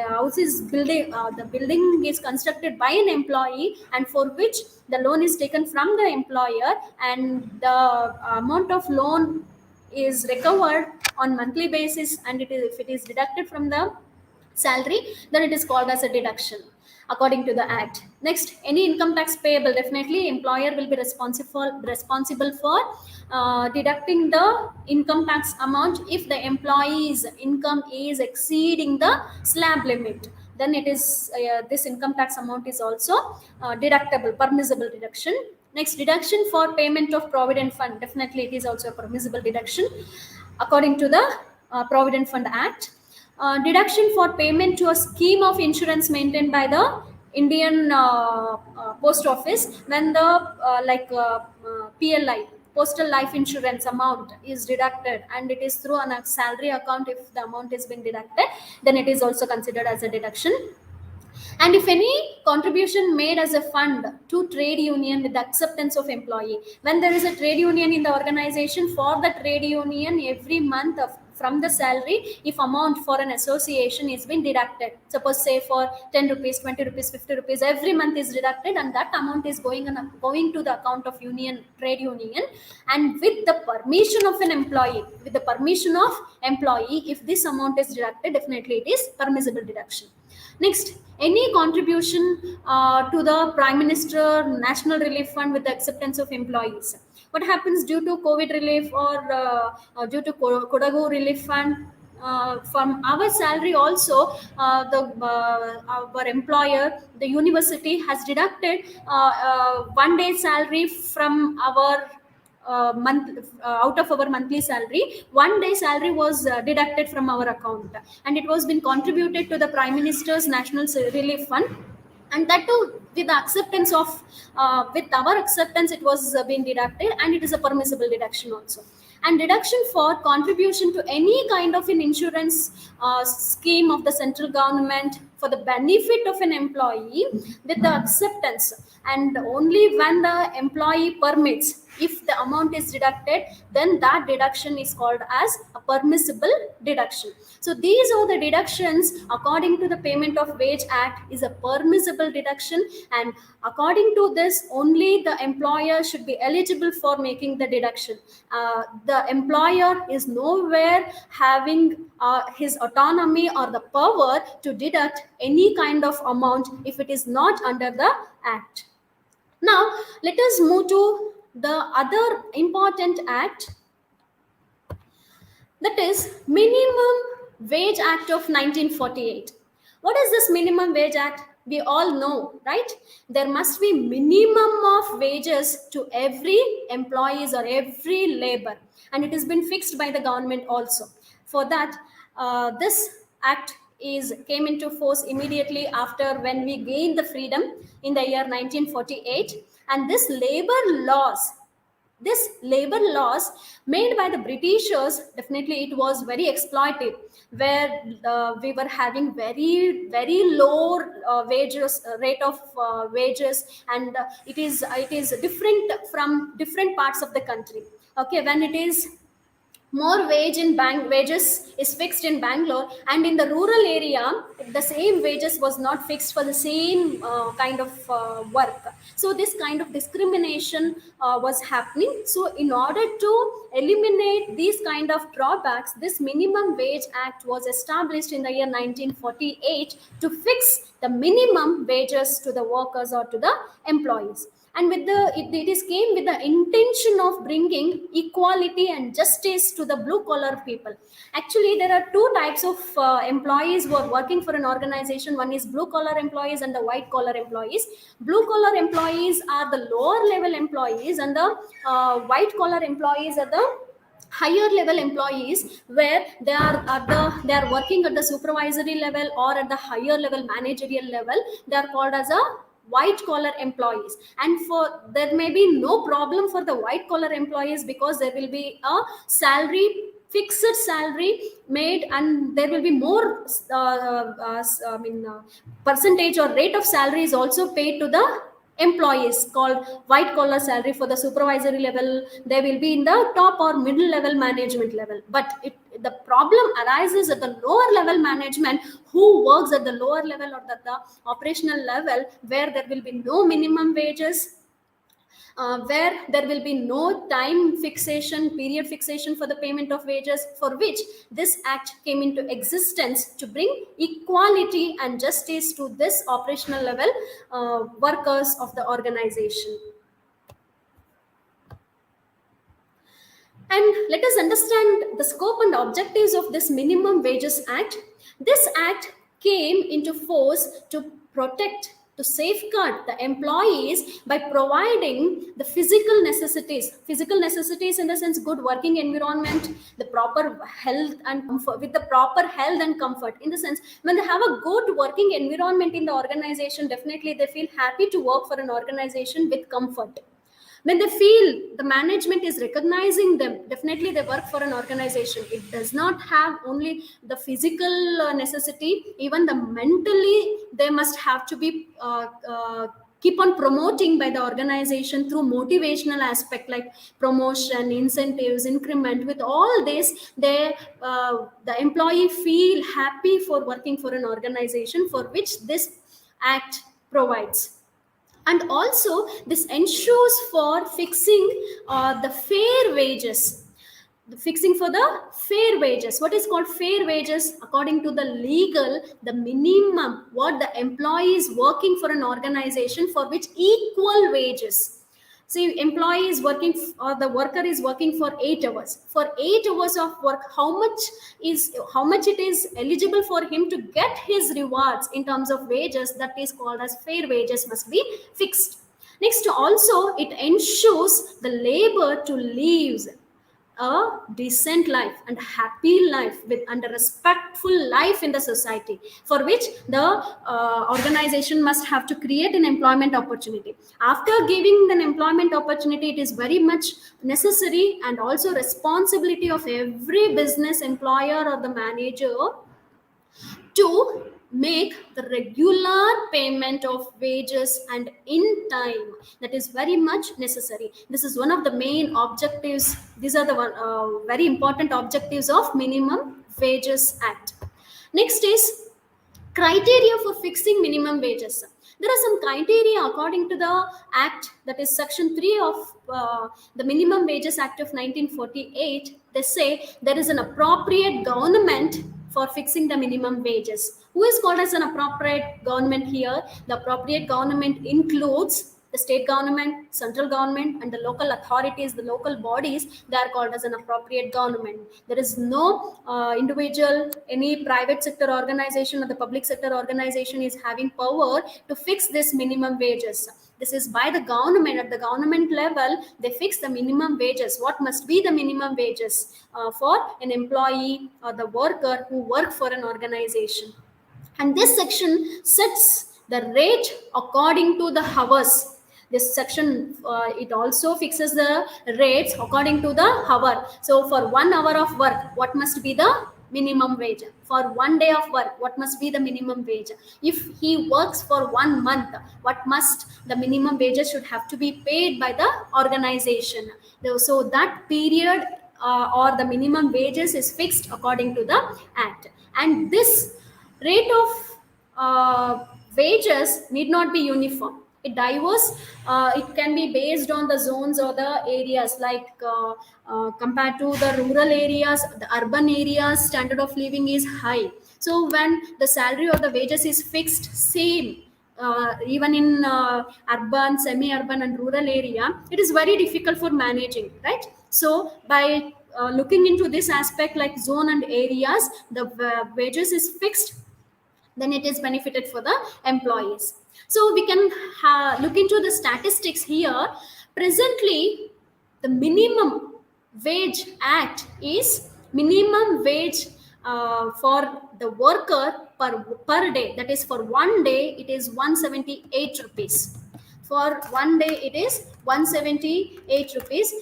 house is building, the building is constructed by an employee and for which the loan is taken from the employer, and the amount of loan is recovered on monthly basis, and if it is deducted from the salary, then it is called as a deduction according to the act. Next, any income tax payable, definitely employer will be responsible for deducting the income tax amount if the employee's income is exceeding the slab limit, then it is this income tax amount is also deductible, permissible deduction. Next, deduction for payment of provident fund, definitely it is also a permissible deduction according to the provident fund act. Deduction for payment to a scheme of insurance maintained by the Indian post office when the PLI, postal life insurance amount is deducted, and it is through on a salary account. If the amount is being deducted, then it is also considered as a deduction. And if any contribution made as a fund to trade union with the acceptance of employee, when there is a trade union in the organization, for the trade union every month from the salary, if amount for an association is being deducted, suppose say for 10 rupees, 20 rupees, 50 rupees, every month is deducted, and that amount is going to the account of union, trade union, and with the permission of an employee, with the permission of employee, if this amount is deducted, definitely it is permissible deduction. Next, any contribution to the Prime Minister National Relief Fund with the acceptance of employees. What happens due to COVID relief or due to Kodagu Relief Fund? From our salary also, our employer, the university, has deducted 1 day salary from our out of our monthly salary. 1 day salary was deducted from our account, and it was been contributed to the Prime Minister's National Relief Fund, and that too with the acceptance of with our acceptance it was being deducted, and it is a permissible deduction also. And deduction for contribution to any kind of an insurance scheme of the central government for the benefit of an employee with the acceptance, and only when the employee permits, if the amount is deducted, then that deduction is called as a permissible deduction. So these are the deductions according to the Payment of Wage Act is a permissible deduction, and according to this only the employer should be eligible for making the deduction. The employer is nowhere having his autonomy or the power to deduct any kind of amount if it is not under the act. Now, let us move to the other important act, that is Minimum Wage Act of 1948. What is this Minimum Wage Act? We all know, right? There must be minimum of wages to every employees or every labor, and it has been fixed by the government also. For that, this act is came into force immediately after when we gained the freedom in the year 1948. And this labor laws made by the Britishers, definitely it was very exploitative, where we were having very low wages, rate of wages, and it is different from different parts of the country. Okay, when it is more wages is fixed in Bangalore, and in the rural area the same wages was not fixed for the same kind of work. So this kind of discrimination was happening. So in order to eliminate these kind of drawbacks, this minimum wage act was established in the year 1948 to fix the minimum wages to the workers or to the employees. And with it is came with the intention of bringing equality and justice to the blue collar people. Actually, there are two types of employees who are working for an organization. One is blue collar employees and the white collar employees. Blue collar employees are the lower level employees, and the white collar employees are the higher level employees, where they are working at the supervisory level or at the higher level managerial level. They are called as a white collar employees. And for there may be no problem for the white collar employees, because there will be a fixed salary made, and there will be more percentage or rate of salary is also paid to the employees, called white collar salary. For the supervisory level, they will be in the top or middle level management level. But the problem arises at the lower level management, who works at the lower level or the operational level, where there will be no minimum wages, where there will be no period fixation for the payment of wages, for which this act came into existence to bring equality and justice to this operational level workers of the organization. And let us understand the scope and objectives of this Minimum Wages Act. This act came into force to protect, to safeguard the employees by providing the physical necessities in the sense good working environment, the proper health and comfort, with the proper health and comfort, in the sense when they have a good working environment in the organization, definitely they feel happy to work for an organization with comfort. When they feel the management is recognizing them, definitely they work for an organization. It does not have only the physical necessity, even the mentally they must have to be keep on promoting by the organization through motivational aspect like promotion, incentives, increment. With all this, the employee feel happy for working for an organization, for which this act provides. And also this ensures for fixing the fair wages, the fixing for the fair wages. What is called fair wages? According to the legal, the minimum what the employee is working for an organization, for which equal wages. See, employee is working or the worker is working for 8 hours. For 8 hours of work, how much it is eligible for him to get his rewards in terms of wages, that is called as fair wages, must be fixed. Next, also it ensures the labor to live a decent life and happy life with and a respectful life in the society, for which the organization must have to create an employment opportunity. After giving an employment opportunity, it is very much necessary and also responsibility of every business employer or the manager to make the regular payment of wages and in time. That is very much necessary. This is one of the main objectives. These are the very important objectives of Minimum Wages Act. Next is criteria for fixing minimum wages. There are some criteria according to the act, that is section 3 of the Minimum Wages Act of 1948. They say there is an appropriate government for fixing the minimum wages. Who is called as an appropriate government here? The appropriate government includes the state government, central government, and the local authorities, the local bodies. They are called as an appropriate government. There is no individual, any private sector organization or the public sector organization is having power to fix this minimum wages. This is by the government. At the government level, they fix the minimum wages. What must be the minimum wages for an employee or the worker who work for an organization. And this section sets the rate according to the hours. This section it also fixes the rates according to the hour. So for 1 hour of work, what must be the minimum wage? For 1 day of work, what must be the minimum wage? If he works for 1 month, what must the minimum wages should have to be paid by the organization? So that period or the minimum wages is fixed according to the act. And this rate of wages need not be uniform. It diverse. It can be based on the zones or the areas, like compared to the rural areas, the urban areas standard of living is high. So when the salary or the wages is fixed same, even in urban, semi-urban and rural area, it is very difficult for managing, right? So by looking into this aspect, like zone and areas, the wages is fixed, then it is benefited for the employees. So we can look into the statistics here. Presently, the minimum wage act is minimum wage for the worker per day, that is for 1 day it is 178 rupees. For 1 day it is 178 rupees.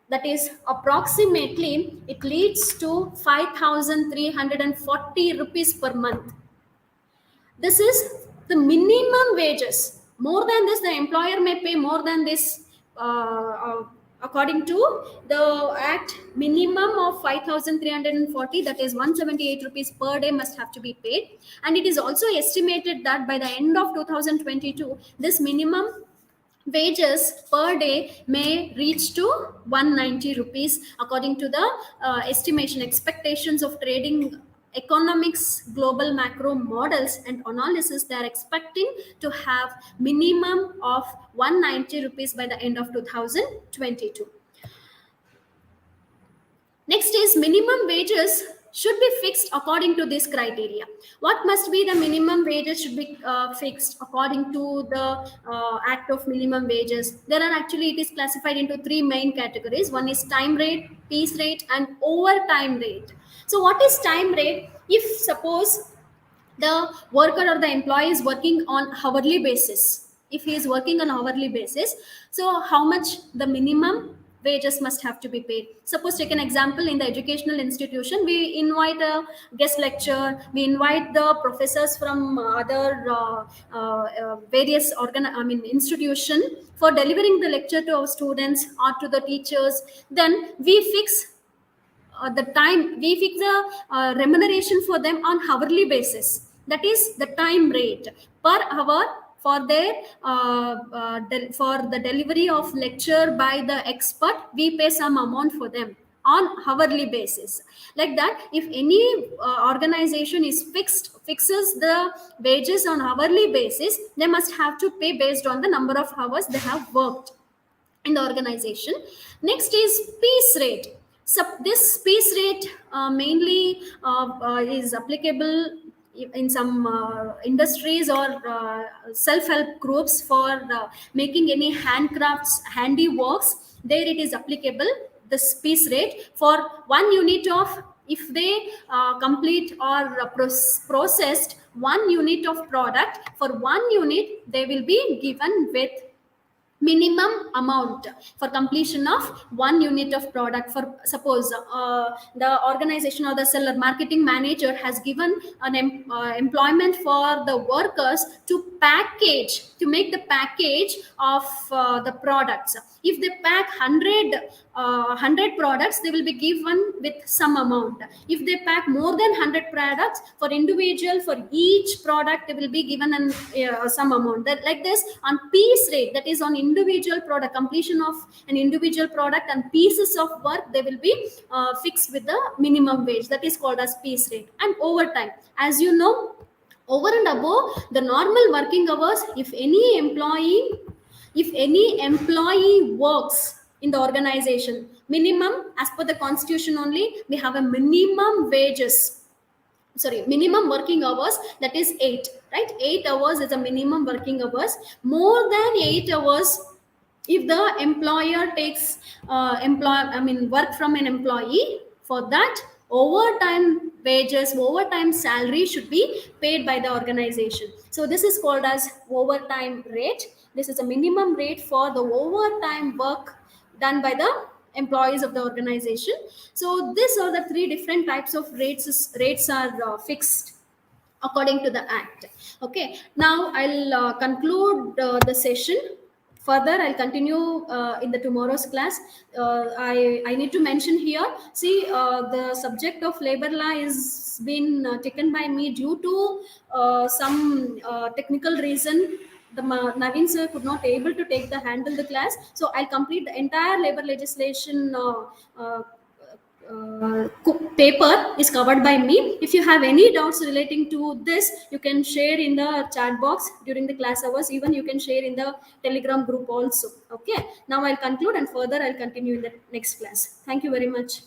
That is approximately, it leads to 5340 rupees per month. This is the minimum wages. More than this, the employer may pay more than this. According to the act, minimum of 5340, that is 178 rupees per day, must have to be paid. And it is also estimated that by the end of 2022, this minimum wages per day may reach to 190 rupees, according to the estimation. Expectations of trading economics global macro models and analysis, they are expecting to have minimum of 190 rupees by the end of 2022. Next is minimum wages should be fixed according to this criteria. What must be the minimum wages should be fixed according to the act of minimum wages? There are actually, it is classified into three main categories. One is time rate, piece rate and overtime rate. So what is time rate? If suppose the worker or the employee is working on hourly basis, if he is working on hourly basis, so how much the minimum wages must have to be paid? Suppose, take an example, in the educational institution, we invite a guest lecturer, we invite the professors from other various institution for delivering the lecture to our students or to the teachers. Then we fix the time, we fix the remuneration for them on hourly basis, that is the time rate per hour for their for the delivery of lecture by the expert. We pay some amount for them on hourly basis. Like that, if any organization is fixes the wages on hourly basis, they must have to pay based on the number of hours they have worked in the organization. Next is piece rate. So this piece rate mainly is applicable in some industries or self-help groups for making any handcrafts, handiworks. There it is applicable, this piece rate for 1 unit of, if they complete or processed 1 unit of product, for 1 unit they will be given with minimum amount for completion of 1 unit of product. For suppose the organization or the seller marketing manager has given an employment for the workers to package, to make the package of the products. If they pack 100 products, they will be given with some amount. If they pack more than 100 products, for individual, for each product they will be given some amount. That, like this, on piece rate, that is on individual product, completion of an individual product and pieces of work, they will be fixed with the minimum wage, that is called as piece rate. And overtime, as you know, over and above the normal working hours, if any employee works in the organization, minimum, as per the constitution only, we have a minimum wages. sorry, minimum working hours, that is 8, right? 8 hours is a minimum working hours. More than 8 hours, if the employer takes work from an employee, for that overtime wages, overtime salary should be paid by the organization. So this is called as overtime rate. This is a minimum rate for the overtime work done by the employees of the organization. So these are the three different types of rates are fixed according to the act. Okay, now I'll conclude the session. Further I'll continue in the tomorrow's class. I need to mention here, see, the subject of labor law is been taken by me due to some technical reason. Naveen sir could not able to take the handle the class, so I'll complete the entire labor legislation uh, paper is covered by me. If you have any doubts relating to this, you can share in the chat box during the class hours. Even you can share in the Telegram group also. Okay, now I'll conclude and further I'll continue in the next class. Thank you very much.